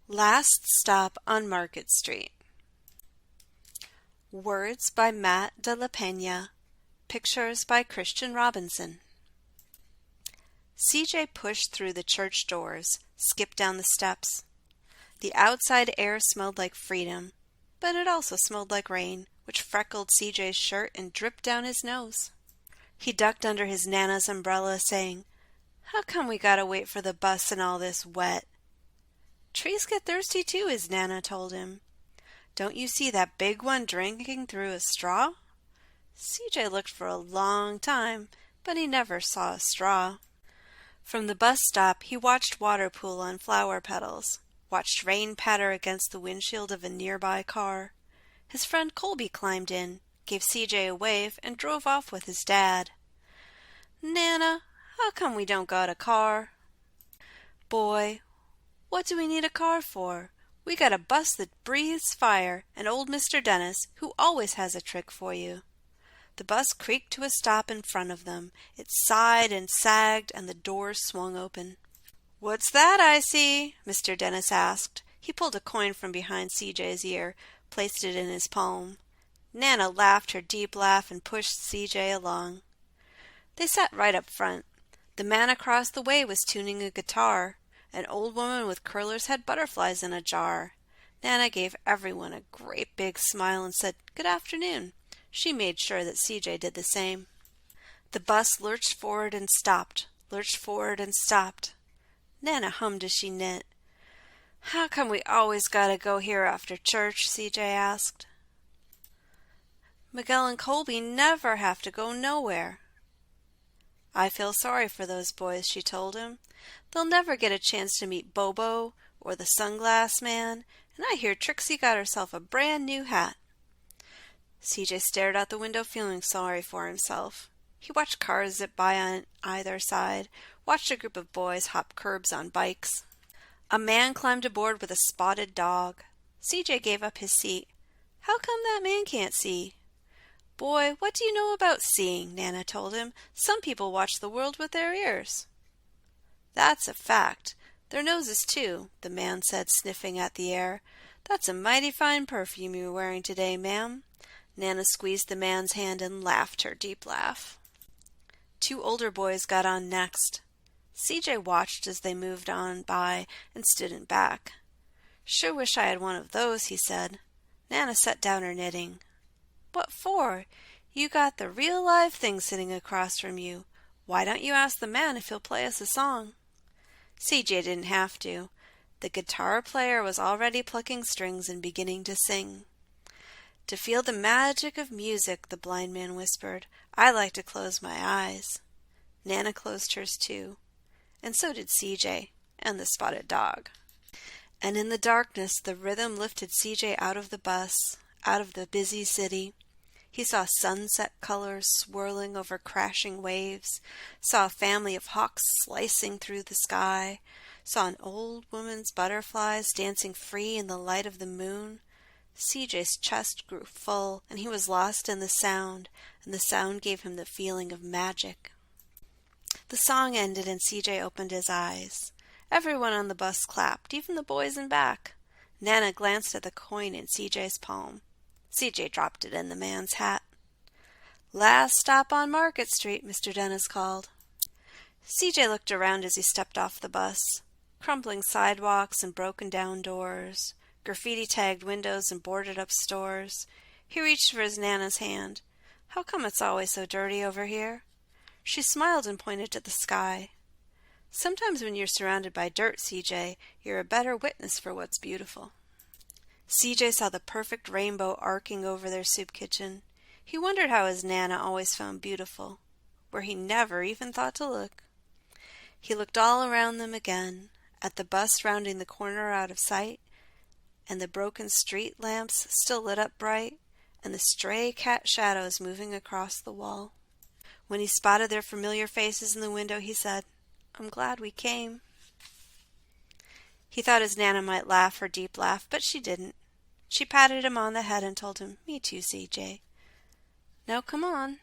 Last Stop on Market Street. Words by Matt de la Peña. Pictures by Christian Robinson. CJ pushed through the church doors, skipped down the steps. The outside air smelled like freedom, but it also smelled like rain, which freckled CJ's shirt and dripped down his nose. He ducked under his Nana's umbrella, saying, "How come we gotta wait for the bus and all this wet?" "Trees get thirsty too," his Nana told him. "Don't you see that big one drinking through a straw?" CJ looked for a long time, but he never saw a straw. From the bus stop, he watched water pool on flower petals, watched rain patter against the windshield of a nearby car. His friend Colby climbed in, gave CJ a wave, and drove off with his dad. "Nana, how come we don't got a car?" "Boy, what do we need a car for? We got a bus that breathes fire, and old Mr. Dennis, who always has a trick for you." The bus creaked to a stop in front of them. It sighed and sagged, and the doors swung open. "What's that I see?" Mr. Dennis asked. He pulled a coin from behind CJ's ear, placed it in his palm. Nana laughed her deep laugh and pushed CJ along. They sat right up front. The man across the way was tuning a guitar. An old woman with curlers had butterflies in a jar. Nana gave everyone a great big smile and said, "Good afternoon." She made sure that CJ did the same. The bus lurched forward and stopped, lurched forward and stopped. Nana hummed as she knit. "How come we always gotta go here after church?" CJ asked. "Miguel and Colby never have to go nowhere." "I feel sorry for those boys," she told him. "They'll never get a chance to meet Bobo or the Sunglass Man, and I hear Trixie got herself a brand new hat." CJ stared out the window, feeling sorry for himself. He watched cars zip by on either side, watched a group of boys hop curbs on bikes. A man climbed aboard with a spotted dog. CJ gave up his seat. "How come that man can't see?" "Boy, what do you know about seeing?" Nana told him. "Some people watch the world with their ears." "That's a fact. Their noses, too," the man said, sniffing at the air. "That's a mighty fine perfume you're wearing today, ma'am." Nana squeezed the man's hand and laughed her deep laugh. Two older boys got on next. CJ watched as they moved on by and stood in back. "Sure wish I had one of those," he said. Nana set down her knitting. "What for? You got the real live thing sitting across from you. Why don't you ask the man if he'll play us a song?" CJ didn't have to. The guitar player was already plucking strings and beginning to sing. "To feel the magic of music," the blind man whispered, "I like to close my eyes." Nana closed hers too. And so did CJ and the spotted dog. And in the darkness, the rhythm lifted CJ out of the bus, out of the busy city. He saw sunset colors swirling over crashing waves, saw a family of hawks slicing through the sky, saw an old woman's butterflies dancing free in the light of the moon. CJ's chest grew full, and he was lost in the sound, and the sound gave him the feeling of magic. The song ended, and CJ opened his eyes. Everyone on the bus clapped, even the boys in back. Nana glanced at the coin in CJ's palm. CJ dropped it in the man's hat. "Last stop on Market Street," Mr. Dennis called. CJ looked around as he stepped off the bus. Crumbling sidewalks and broken down doors, graffiti-tagged windows and boarded-up stores. He reached for his Nana's hand. "How come it's always so dirty over here?" She smiled and pointed to the sky. "Sometimes when you're surrounded by dirt, CJ, you're a better witness for what's beautiful." CJ saw the perfect rainbow arcing over their soup kitchen. He wondered how his Nana always found beautiful, where he never even thought to look. He looked all around them again, at the bus rounding the corner out of sight, and the broken street lamps still lit up bright, and the stray cat shadows moving across the wall. When he spotted their familiar faces in the window, he said, "I'm glad we came." He thought his Nana might laugh her deep laugh, but she didn't. She patted him on the head and told him, "Me too, CJ. Now come on."